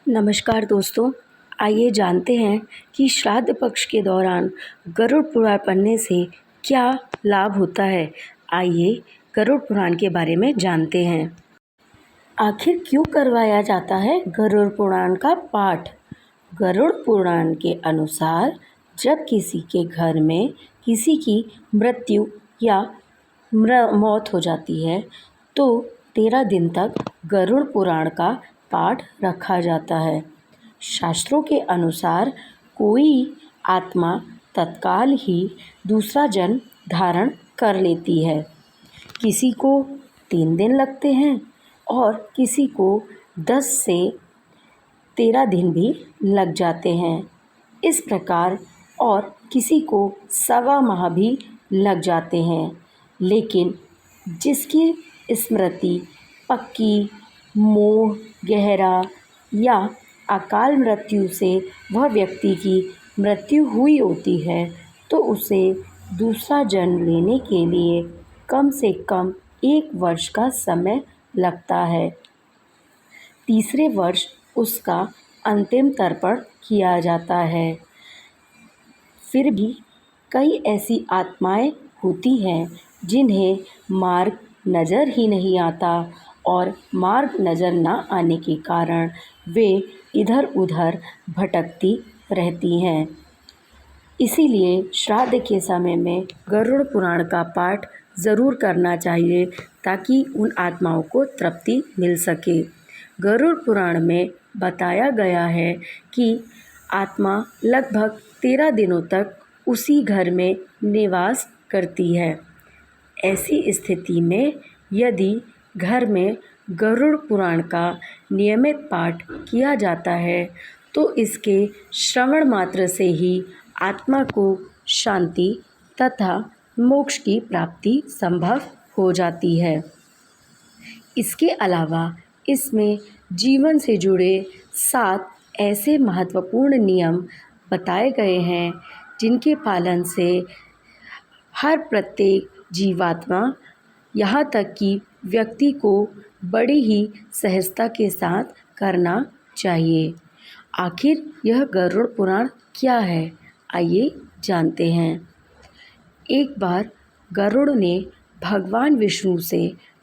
नमस्कार दोस्तों, आइए जानते हैं कि श्राद्ध पक्ष के दौरान गरुड़ पुराण पढ़ने से क्या लाभ होता है। आइए गरुड़ पुराण के बारे में जानते हैं। आखिर क्यों करवाया जाता है गरुड़ पुराण का पाठ? गरुड़ पुराण के अनुसार जब किसी के घर में किसी की मृत्यु या मौत हो जाती है तो 13 दिन तक गरुड़ पुराण का पाठ रखा जाता है। शास्त्रों के अनुसार कोई आत्मा तत्काल ही दूसरा जन्म धारण कर लेती है। किसी को 3 दिन लगते हैं और किसी को 10 से 13 दिन भी लग जाते हैं। इस प्रकार और किसी को 1.25 माह भी लग जाते हैं। लेकिन जिसकी स्मृति पक्की, मोह गहरा या अकाल मृत्यु से वह व्यक्ति की मृत्यु हुई होती है तो उसे दूसरा जन्म लेने के लिए कम से कम 1 वर्ष का समय लगता है। तीसरे वर्ष उसका अंतिम तर्पण किया जाता है। फिर भी कई ऐसी आत्माएं होती हैं जिन्हें मार्ग नज़र ही नहीं आता और मार्ग नज़र न आने के कारण वे इधर उधर भटकती रहती हैं। इसीलिए श्राद्ध के समय में गरुड़ पुराण का पाठ ज़रूर करना चाहिए ताकि उन आत्माओं को तृप्ति मिल सके। गरुड़ पुराण में बताया गया है कि आत्मा लगभग 13 दिनों तक उसी घर में निवास करती है। ऐसी स्थिति में यदि घर में गरुड़ पुराण का नियमित पाठ किया जाता है तो इसके श्रवण मात्र से ही आत्मा को शांति तथा मोक्ष की प्राप्ति संभव हो जाती है। इसके अलावा इसमें जीवन से जुड़े 7 ऐसे महत्वपूर्ण नियम बताए गए हैं जिनके पालन से हर प्रत्येक जीवात्मा यहाँ तक कि व्यक्ति को बड़ी ही सहजता के साथ करना चाहिए। आखिर यह गरुड़ पुराण क्या है, आइए जानते हैं। एक बार गरुड़ ने भगवान विष्णु से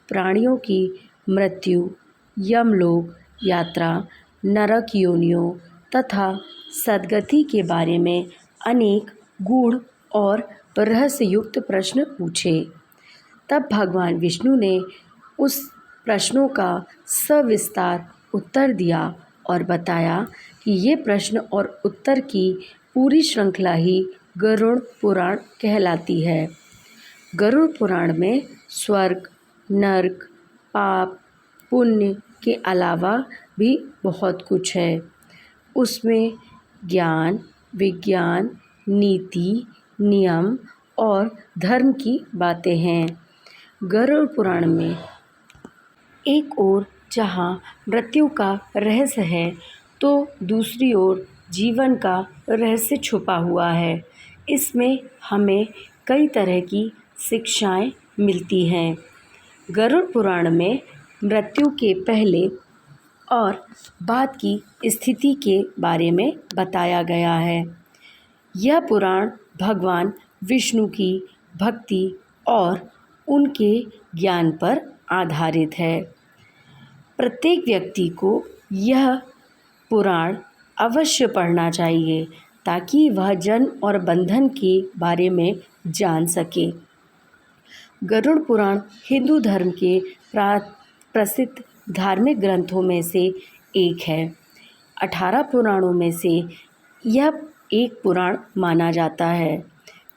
प्राणियों की मृत्यु, यमलोक यात्रा, नरक योनियों तथा सद्गति के बारे में अनेक गूढ़ और रहस्ययुक्त प्रश्न पूछे। तब भगवान विष्णु ने उस प्रश्नों का सविस्तार उत्तर दिया और बताया कि ये प्रश्न और उत्तर की पूरी श्रृंखला ही गरुड़ पुराण कहलाती है। गरुड़ पुराण में स्वर्ग, नर्क, पाप, पुण्य के अलावा भी बहुत कुछ है। उसमें ज्ञान, विज्ञान, नीति, नियम और धर्म की बातें हैं। गरुड़ पुराण में एक ओर जहाँ मृत्यु का रहस्य है तो दूसरी ओर जीवन का रहस्य छुपा हुआ है। इसमें हमें कई तरह की शिक्षाएं मिलती हैं। गरुड़ पुराण में मृत्यु के पहले और बाद की स्थिति के बारे में बताया गया है। यह पुराण भगवान विष्णु की भक्ति और उनके ज्ञान पर आधारित है। प्रत्येक व्यक्ति को यह पुराण अवश्य पढ़ना चाहिए ताकि वह जन्म और बंधन के बारे में जान सके। गरुड़ पुराण हिंदू धर्म के प्रसिद्ध धार्मिक ग्रंथों में से एक है। 18 पुराणों में से यह एक पुराण माना जाता है।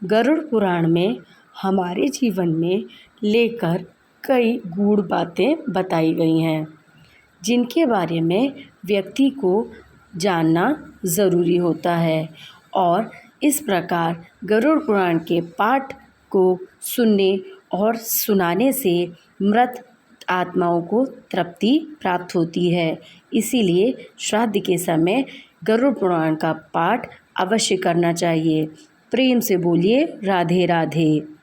गरुड़ पुराण में हमारे जीवन में लेकर कई गूढ़ बातें बताई गई हैं जिनके बारे में व्यक्ति को जानना ज़रूरी होता है और इस प्रकार गरुड़ पुराण के पाठ को सुनने और सुनाने से मृत आत्माओं को तृप्ति प्राप्त होती है। इसीलिए श्राद्ध के समय गरुड़ पुराण का पाठ अवश्य करना चाहिए। प्रेम से बोलिए राधे राधे।